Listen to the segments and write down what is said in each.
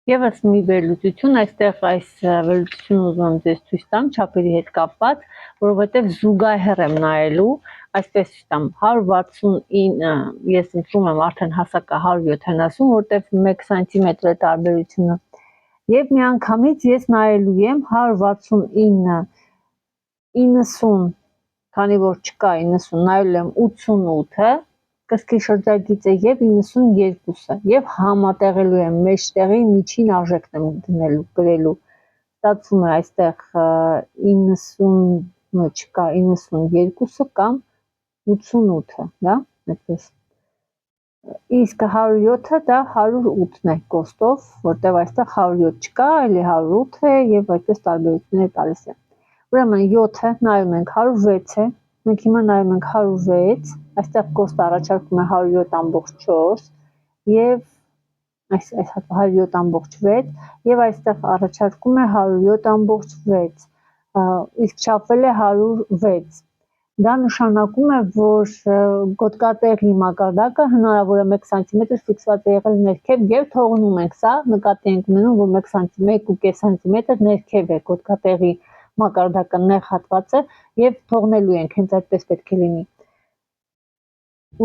Եվս մի վերլուծություն, այստեղ այս վերլուծությունը ուզում եմ ձեզ ցույց տամ չափերի հետ կապված, որովհետև զուգահեռ եմ նայելու, այսպես տամ 169, ես ընտրում եմ արդեն հասակա 170, որտեղ 1 սանտիմետր է տարբերությունը։ Եվ միանգամից ես նայելու եմ 169, 90, քանի որ չկա 90, նայելու եմ 88-ը, կրկի շրջագիծը եւ 92-ը եւ համատեղելու եմ մեջտեղի միջին արժեքն եմ դնելու գրելու ստացվում է այստեղ 90-ը չկա 92-ը կամ 88-ը դա այդպես իսկ 107-ը դա 108-ն է կոստով որտեվ այստեղ 107 չկա այլ 108 է եւ այդպես տարբերություններ տալիս է ուրեմն 7-ը նայում ենք 106 է մենք հիմա նայում ենք 106 այստեղ կոստը առաջարկում է 107.4 եւ այս 107.6 եւ այստեղ առաջարկում է 107.6 իսկ չափվել է 106 դա նշանակում է որ գոտկատեղի մակարդակը հնարավոր է 1 սանտիմետր ֆիքսված է եղել ներքև եւ թողնում ենք սա նկատի ենք ունենում որ 1 սանտիմետր 1.5 սանտիմետր ներքև է գոտկատեղի մակարդակը նեղ հատվածը եւ թողնելու ենք հենց այդպես պետք է լինի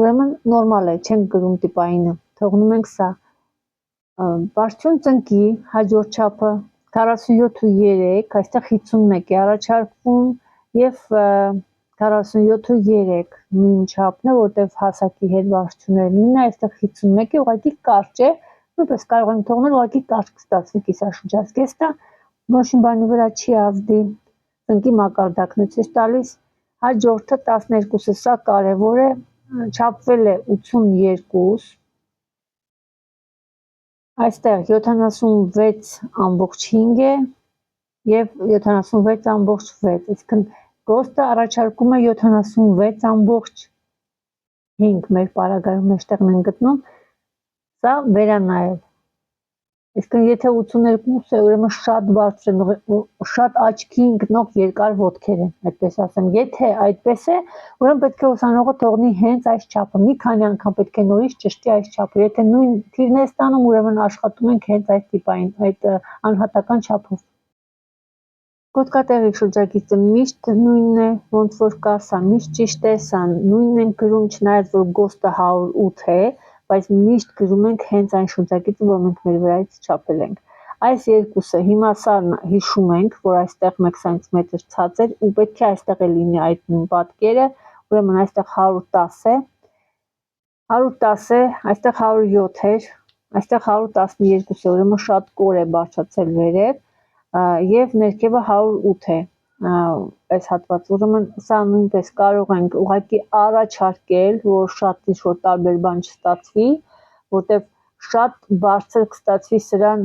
ուրեմն նորմալ է չենք գրում տիպայինը թողնում ենք սա բարձրություն ծնկի հաջորդ չափը 47.3 այստեղ 51 է առաջարկվում եւ 47.3 նույն չափն է որտեղ հասակի հետ բարձրությունները նույնն է այստեղ 51 է ուղղակի կարճ է նույնպես կարող ենք թողնել ուղղակի կարճ կստացվի կիսաշրջազգեստը ոչինչ բանի վրա չի ազդի ծնկի մակարդակն է ցույց տալիս հաջորդը 12-ը սա կարևոր է չափվել է 82 այստեղ 76.5 է եւ 76.6 այսինքն գոստը առաջարկում է 76.5 մեր պարագայում մեջտեղն են գտնում սա վերանայել Իսկ եթե 82 է, ուրեմն շատ բարձր է, շատ աչքի ընկնող երկար ոտքեր են, այդպես ասեմ։ Եթե այդպես է, ուրեմն պետք է ուսանողը թողնի հենց այս չափը, մի քանի անգամ պետք է նորից ճշտի այս չափը։ Եթե նույն թիվն է ստանում, ուրեմն աշխատում ենք հենց այս տիպային, այդ անհատական չափով։ Գոտկատեղի շրջագիծը միշտ նույնն է, ոնց որ կա, սա միշտ ճիշտ է, սա նույնն ենք գրում, չնայած որ գոստը 108 է, բայց միշտ գրում ենք հենց այն շրջագիծը, որ մենք մեր վրայից չափել ենք։ Այս երկուսը հիմա սա հիշում ենք, որ այստեղ 1 սանտիմետր ցածր ու պետք է այստեղ է լինի այդ նույն պատկերը, ուրեմն այստեղ 110 է, 110 է, այստեղ 107 էր, այստեղ 112 է, ուրեմն շատ կոր է բարձրացել վերև եւ ներքևը 108 է այս հատվածը, ուրեմն սա նույնպես կարող ենք ուղղակի առաջարկել, որ շատ ինչ-որ տարբեր բան չստացվի, որտեվ շատ բարձր կստացվի սրան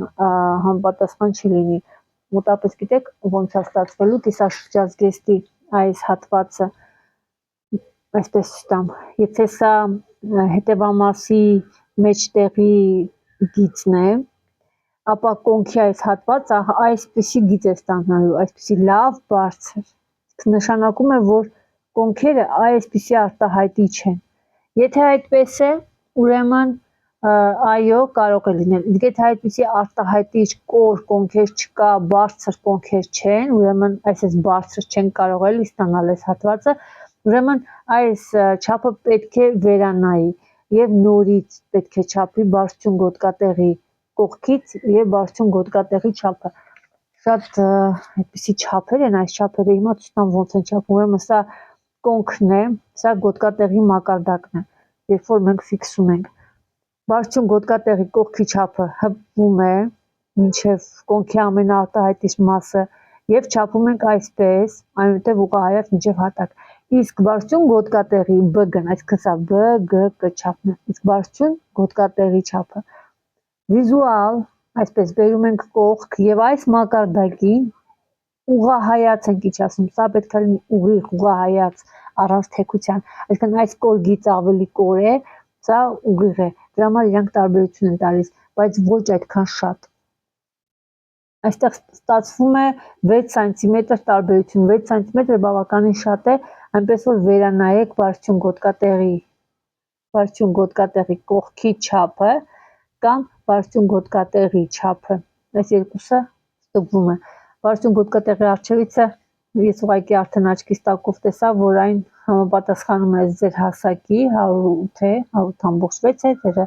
համապատասխան չի լինի։ Մոտապես գիտեք ոնց է ստացվելու կիսաշրջազգեստի այս հատվածը, այսպես չտամ, եթե սա հետևամասի մեջտեղի գիծն է, ապա կոնքի այս հատվածը այսպիսի գիծ է ստանալու, այսպիսի լավ բարձր, նշանակում է, որ կոնքերը այսպիսի արտահայտիչ են։ Եթե այդպես է, ուրեմն այո, կարող է լինել, եթե այդպիսի արտահայտիչ կոր կոնքեր չկա, բարձր կոնքեր չեն, ուրեմն այսպես բարձր չեն կարող էլի ստանալ այս հատվածը, ուրեմն այս չափը պետք է վերանայի եւ նորից պետք է չափի բարձրություն գոտկատեղի կողքից եւ բարձրություն գոտկատեղի չափը։ Շատ այդպիսի չափեր են, այս չափերը հիմա ցույց տամ ոնց են չափում, ուրեմն սա կոնքն է, սա գոտկատեղի մակարդակն է, երբ որ մենք ֆիքսում ենք։ Բարձրություն գոտկատեղի կողքի չափը հպվում է մինչև կոնքի ամենաարտահայտիչ մասը եւ չափում ենք այսպես, այնուհետև ուղղահայաց մինչև հատակ։ Իսկ բարձրություն գոտկատեղի B-ն, այսինքն սա B-G-K չափն է, իսկ բարձրություն գոտկատեղի չափը։ Վիզուալ, այսպես բերում ենք կողք եւ այս մակարդակին ուղղահայաց ենք իջացնում, սա պետք է լինի ուղիղ ուղղահայաց առանց թեքության, այսինքն այս կորգից ավելի կոր է, սա ուղիղ է, դրա համար իրանք տարբերություն են տալիս, բայց ոչ այդքան շատ։ Այստեղ ստացվում է 6 սանտիմետր տարբերություն, 6 սանտիմետրը բավականին շատ է, այնպես որ վերանայեք բարձրություն գոտկատեղի կողքի չափը կամ բարձրություն գոտկատեղի չափը, այս երկուսը ստուգվում է։ Բարություն գոտկա տեղի առջևիցը ես ուղղակի արդեն աչքիս տակով տեսա, որ այն համապատասխանում է ձեր հասակի 108 է, 108.6 է, ձերը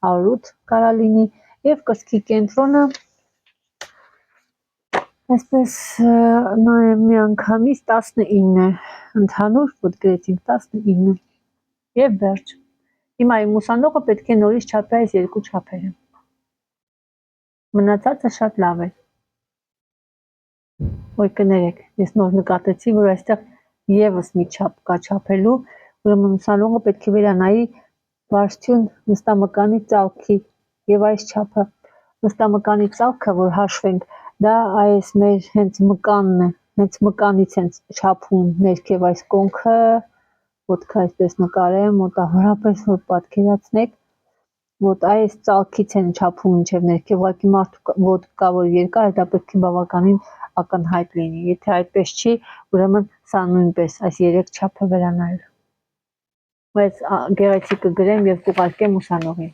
108 կարա լինի եւ կրծքի կենտրոնը այսպես նայեմ միանգամից 19 է, ընդհանուր ոտգրեցինք 19 եւ վերջ։ Հիմա իմ ուսանողը պետք է նորից չափի այս երկու չափերը։ Մնացածը շատ լավ է։ Ոյ կներեք, ես նոր նկատեցի, որ այստեղ եւս մի չափ կա չափելու, ուրեմն ուսանողը պետք է վերանայի Բարսություն նստամկանի ծալքի եւ այս չափը։ Նստամկանի ծալքը, որ հաշվենք, դա այս մեր հենց մկանն է, հենց մկանից են չափում ներքև այս կոնքը, ոտքը այսպես նկարեմ, մոտավորապես որ պատկերացնեք, ոտ այս ծալքից են չափում մինչև ներքև, ուղղակի մարդու ոտք կա, որ երկար է, դա պետք է բավականին ակնհայտ լինի, եթե այդպես չի, ուրեմն սա նույնպես այս 3 չափը վերանայել։ Բայց գեղեցիկ կգրեմ եւ կուղարկեմ ուսանողին։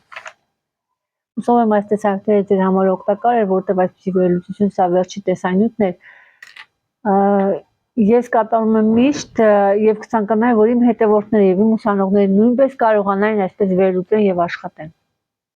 Հուսով եմ այս տեսակները ձեր համար օգտակար էր, որտեղ այսպիսի վերլուծություն սա վերջի տեսանյութն էր։ Ես կատարում եմ միշտ եւ կցանկանայի, որ իմ հետևորդները եւ իմ ուսանողները նույնպես կարողանային այսպես վերլուծեն եւ աշխատեն։